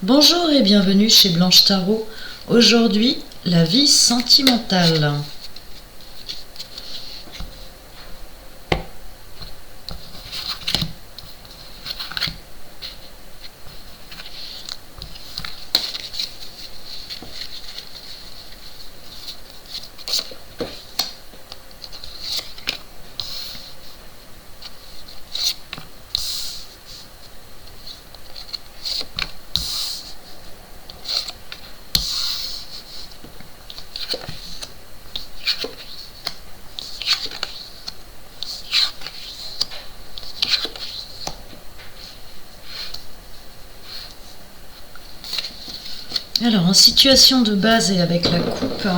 Bonjour et bienvenue chez Blanche Tarot. Aujourd'hui, la vie sentimentale. Alors, en situation de base et avec la coupe,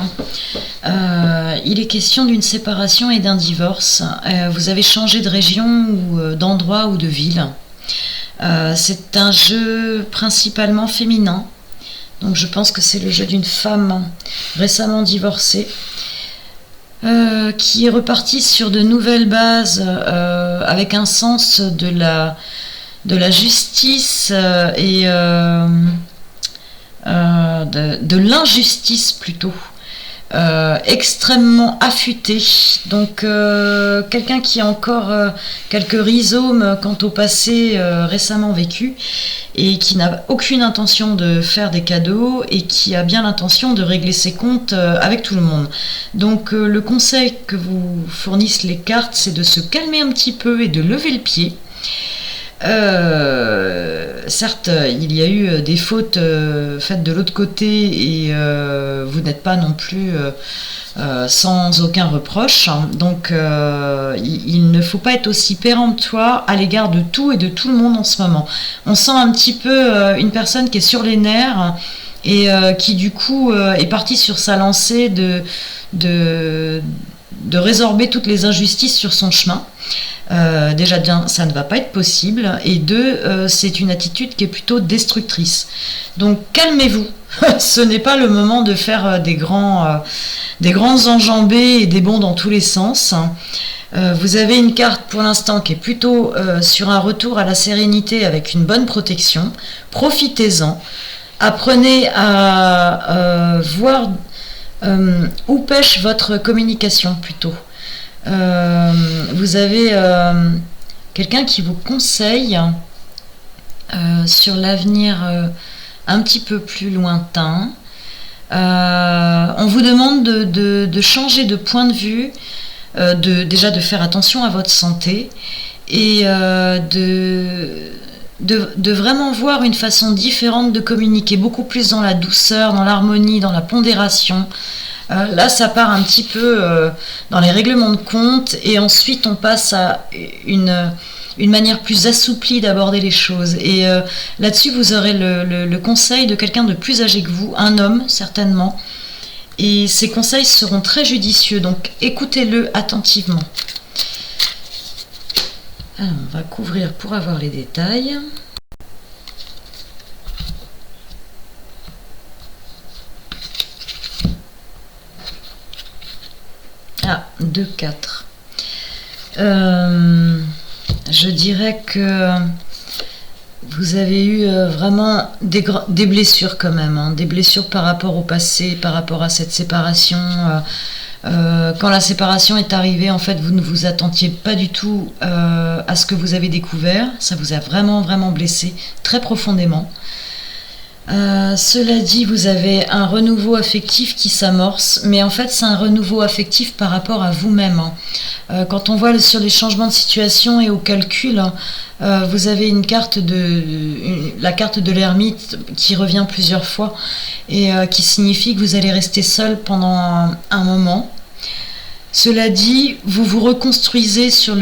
il est question d'une séparation et d'un divorce. Vous avez changé de région ou d'endroit ou de ville. C'est un jeu principalement féminin. Donc je pense que c'est le jeu d'une femme récemment divorcée qui est repartie sur de nouvelles bases avec un sens de la justice et de l'injustice plutôt, extrêmement affûté. Donc quelqu'un qui a encore quelques rhizomes quant au passé récemment vécu et qui n'a aucune intention de faire des cadeaux et qui a bien l'intention de régler ses comptes avec tout le monde. Donc le conseil que vous fournissent les cartes, c'est de se calmer un petit peu et de lever le pied. Certes, il y a eu des fautes faites de l'autre côté et vous n'êtes pas non plus sans aucun reproche. Donc il ne faut pas être aussi péremptoire à l'égard de tout et de tout le monde en ce moment. On sent un petit peu une personne qui est sur les nerfs et qui du coup est partie sur sa lancée de résorber toutes les injustices sur son chemin. Déjà d'un, ça ne va pas être possible, et deux, c'est une attitude qui est plutôt destructrice. Donc calmez-vous, ce n'est pas le moment de faire des grands enjambées et des bonds dans tous les sens. Vous avez une carte pour l'instant qui est plutôt sur un retour à la sérénité avec une bonne protection. Profitez-en, apprenez à voir où pêche votre communication plutôt. Vous avez quelqu'un qui vous conseille sur l'avenir un petit peu plus lointain. On vous demande de changer de point de vue, déjà de faire attention à votre santé et de vraiment voir une façon différente de communiquer, beaucoup plus dans la douceur, dans l'harmonie, dans la pondération. Là, ça part un petit peu dans les règlements de compte et ensuite on passe à une manière plus assouplie d'aborder les choses. Et là-dessus, vous aurez le conseil de quelqu'un de plus âgé que vous, un homme certainement. Et ces conseils seront très judicieux, donc écoutez-le attentivement. Alors, on va couvrir pour avoir les détails. Ah, 2-4. Je dirais que vous avez eu vraiment des blessures quand même, hein, des blessures par rapport au passé, par rapport à cette séparation. Quand la séparation est arrivée, en fait, vous ne vous attendiez pas du tout à ce que vous avez découvert. Ça vous a vraiment, vraiment blessé très profondément. Cela dit, vous avez un renouveau affectif qui s'amorce, mais en fait c'est un renouveau affectif par rapport à vous-même, hein. Quand on voit sur les changements de situation et au calcul, hein, vous avez une carte la carte de l'ermite qui revient plusieurs fois et qui signifie que vous allez rester seul pendant un moment. Cela dit, vous vous reconstruisez sur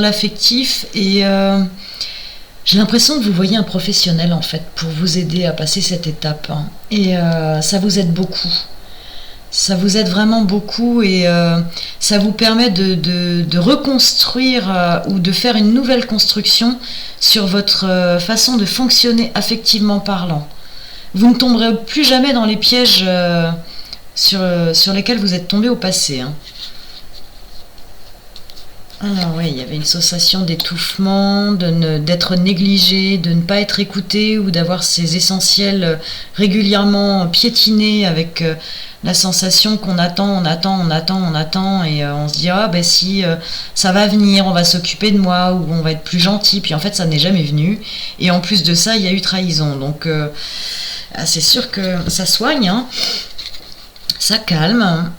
l'affectif et j'ai l'impression que vous voyez un professionnel en fait pour vous aider à passer cette étape, hein. Et ça vous aide beaucoup. Ça vous aide vraiment beaucoup et ça vous permet de reconstruire ou de faire une nouvelle construction sur votre façon de fonctionner affectivement parlant. Vous ne tomberez plus jamais dans les pièges sur lesquels vous êtes tombé au passé, hein. Ah oui, il y avait une sensation d'étouffement, d'être négligé, de ne pas être écouté ou d'avoir ses essentiels régulièrement piétinés avec la sensation qu'on attend, on attend, on attend, on attend et on se dit ah ben si ça va venir, on va s'occuper de moi ou on va être plus gentil, puis en fait ça n'est jamais venu et en plus de ça il y a eu trahison donc c'est sûr que ça soigne, hein, ça calme.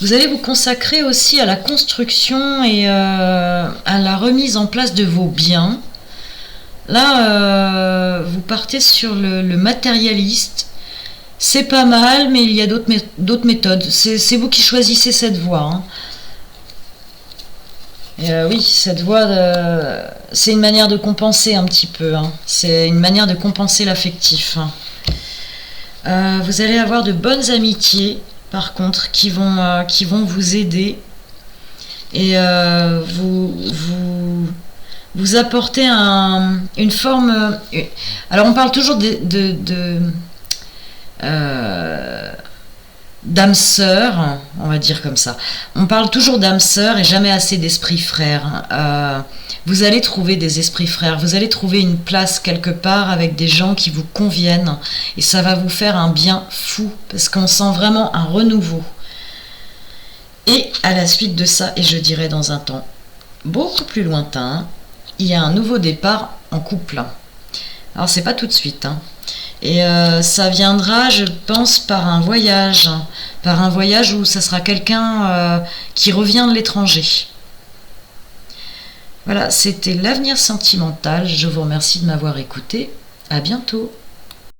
Vous allez vous consacrer aussi à la construction et à la remise en place de vos biens. Là, vous partez sur le matérialiste. C'est pas mal, mais il y a d'autres méthodes. C'est vous qui choisissez cette voie, hein. Oui, cette voie, c'est une manière de compenser un petit peu, hein. C'est une manière de compenser l'affectif, hein. Vous allez avoir de bonnes amitiés, par contre, qui vont vous aider et vous apporter une forme. Alors, on parle toujours d'âme sœur, on va dire comme ça. On parle toujours d'âme sœur et jamais assez d'esprit frère. Vous allez trouver des esprits frères, vous allez trouver une place quelque part avec des gens qui vous conviennent et ça va vous faire un bien fou parce qu'on sent vraiment un renouveau. Et à la suite de ça, et je dirais dans un temps beaucoup plus lointain, il y a un nouveau départ en couple. Alors c'est pas tout de suite, hein. Et ça viendra, je pense, par un voyage où ça sera quelqu'un qui revient de l'étranger. Voilà, c'était l'avenir sentimental. Je vous remercie de m'avoir écouté. À bientôt.